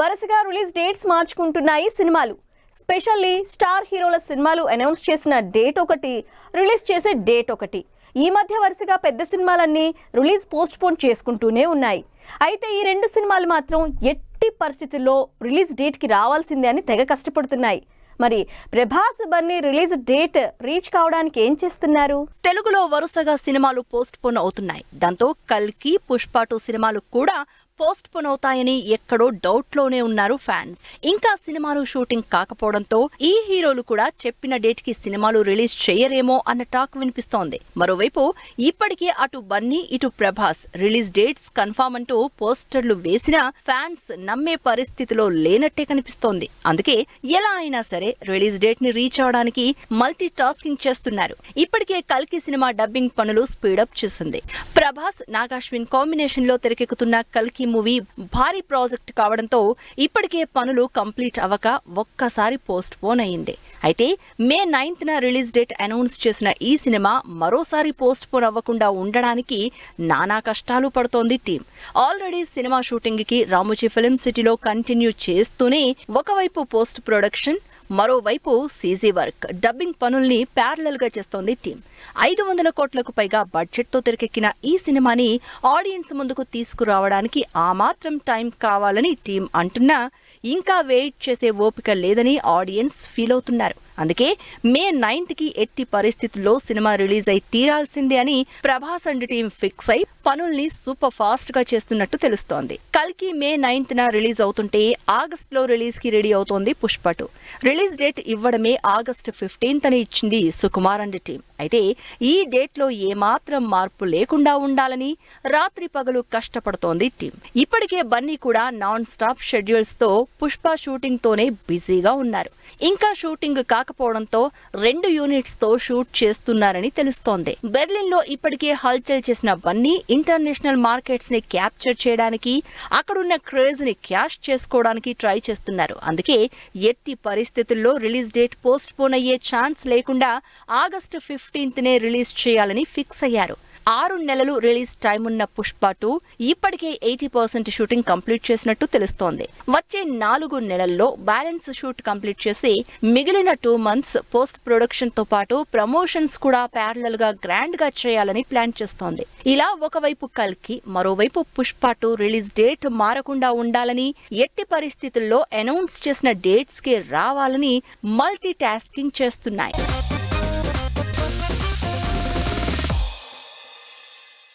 వరుసగా release dates మార్చుకుంటున్నాయి సినిమాలు. Specially star హీరోల సినిమాలు అనౌన్స్ చేసిన డేట్ ఒకటి, రిలీజ్ చేసే డేట్ ఒకటి. ఈ మధ్య వరుసగా పెద్ద సినిమాలన్నీ రిలీజ్ పోస్ట్ పోన్ చేసుకుంటూనే ఉన్నాయి. అయితే ఈ రెండు సినిమాలు మాత్రం ఎట్టి పరిస్థితుల్లో రిలీజ్ డేట్కి రావాల్సిందే అని తెగ కష్టపడుతున్నాయి. మరి Prabhas Bunny release date reach కావడానికి ఏం చేస్తున్నారు? తెలుగులో వరుసగా సినిమాలు పోస్ట్ పోన్ అవుతున్నాయి. దాంతో కల్కి, పుష్ప 2 సినిమాలు కూడా పోస్ట్ పోన్ అవుతాయని ఎక్కడో డౌట్ లోనే ఉన్నారు ఫ్యాన్స్. ఇంకా సినిమాలు షూటింగ్ కాకపోవడంతో ఈ హీరోలు కూడా చెప్పిన డేట్ కి సినిమాలు రిలీజ్ చేయరేమో అన్న టాక్ వినిపిస్తోంది. మరోవైపు ఇప్పటికే అటు బన్నీ ఇటు ప్రభాస్ రిలీజ్ డేట్స్ కన్ఫర్మ్ అంటూ పోస్టర్లు వేసినా ఫ్యాన్స్ నమ్మే పరిస్థితిలో లేనట్టే కనిపిస్తోంది. అందుకే ఎలా అయినా సరే రిలీజ్ డేట్ ని రీచ్ అవడానికి మల్టీ టాస్కింగ్ చేస్తున్నారు. ఇప్పటికే కల్కి సినిమా డబ్బింగ్ పనులు స్పీడప్ చేసింది. ప్రభాస్, నాగాశ్విన్ కాంబినేషన్ లో తెరకెక్కుతున్న కల్కి మూవీ భారీ ప్రాజెక్ట్ కావడంతో ఇప్పటికే పనులు కంప్లీట్ అవ్వక ఒక్కసారి పోస్ట్ పోన్ అయింది. అయితే మే 9th రిలీజ్ డేట్ అనౌన్స్ చేసిన ఈ సినిమా మరోసారి పోస్ట్ పోన్ అవ్వకుండా ఉండడానికి నానా కష్టాలు పడుతోంది టీం. ఆల్రెడీ సినిమా షూటింగ్ కి రామోజీ ఫిల్మ్ సిటీలో కంటిన్యూ చేస్తూనే ఒకవైపు పోస్ట్ ప్రొడక్షన్, మరోవైపు సీజీ వర్క్, డబ్బింగ్ పనుల్ని ప్యారలల్ గా చేస్తోంది టీం. 500 కోట్లకు పైగా బడ్జెట్ తో తెరకెక్కిన ఈ సినిమాని ఆడియన్స్ ముందుకు తీసుకురావడానికి ఆ మాత్రం టైం కావాలని టీం అంటున్నా ఇంకా వెయిట్ చేసే ఓపిక లేదని ఆడియన్స్ ఫీల్ అవుతున్నారు. అందుకే మే 9th ఎట్టి పరిస్థితుల్లో సినిమా రిలీజ్ అయి తీరాల్సిందే అని ప్రభాస్ అండ్ టీం ఫిక్స్ అయి పనుల్ని సూపర్ ఫాస్ట్ గా చేస్తున్నట్టు తెలుస్తోంది. కల్కి మే 9th రిలీజ్ అవుతుంటే ఆగస్ట్ లో రిలీజ్ కి రెడీ అవుతోంది పుష్ప 2. రిలీజ్ డేట్ ఇవ్వడమే ఆగస్ట్ 15th అని ఇచ్చింది సుకుమార్ అండ్ టీం. అయితే ఈ డేట్ లో ఏమాత్రం మార్పు లేకుండా ఉండాలని రాత్రి పగలు కష్టపడుతోంది టీం. ఇప్పటికే బన్నీ కూడా నాన్ స్టాప్ షెడ్యూల్స్ తో పుష్ప షూటింగ్ తోనే బిజీగా ఉన్నారు. ఇంకా షూటింగ్ కాకపోవడంతో 2 యూనిట్స్ తో షూట్ చేస్తున్నారని తెలుస్తోంది. బెర్లిన్ లో ఇప్పటికే హల్చల్ చేసిన బన్నీ ఇంటర్నేషనల్ మార్కెట్స్ ని క్యాప్చర్ చేయడానికి, అక్కడున్న క్రేజ్ ని క్యాష్ చేసుకోవడానికి ట్రై చేస్తున్నారు. అందుకే ఎట్టి పరిస్థితుల్లో రిలీజ్ డేట్ పోస్ట్ పోన్ అయ్యే ఛాన్స్ లేకుండా ఆగస్టు 15th రిలీజ్ చేయాలని ఫిక్స్ అయ్యారు. 6 నెలలు రిలీజ్ టైం ఉన్న పుష్ప 2 ఇప్పటికే 80% షూటింగ్ కంప్లీట్ చేసినట్టు తెలుస్తోంది. వచ్చే 4 నెలల్లో బ్యాలెన్స్ షూట్ కంప్లీట్ చేసి మిగిలిన 2 months పోస్ట్ ప్రొడక్షన్ తో పాటు ప్రమోషన్స్ కూడా ప్యారలల్ గా గ్రాండ్ గా చేయాలని ప్లాన్ చేస్తోంది. ఇలా ఒకవైపు కల్కి, మరోవైపు పుష్ప 2 రిలీజ్ డేట్ మారకుండా ఉండాలని, ఎట్టి పరిస్థితుల్లో అనౌన్స్ చేసిన డేట్స్ కి రావాలని మల్టీ టాస్కింగ్ చేస్తున్నాయి.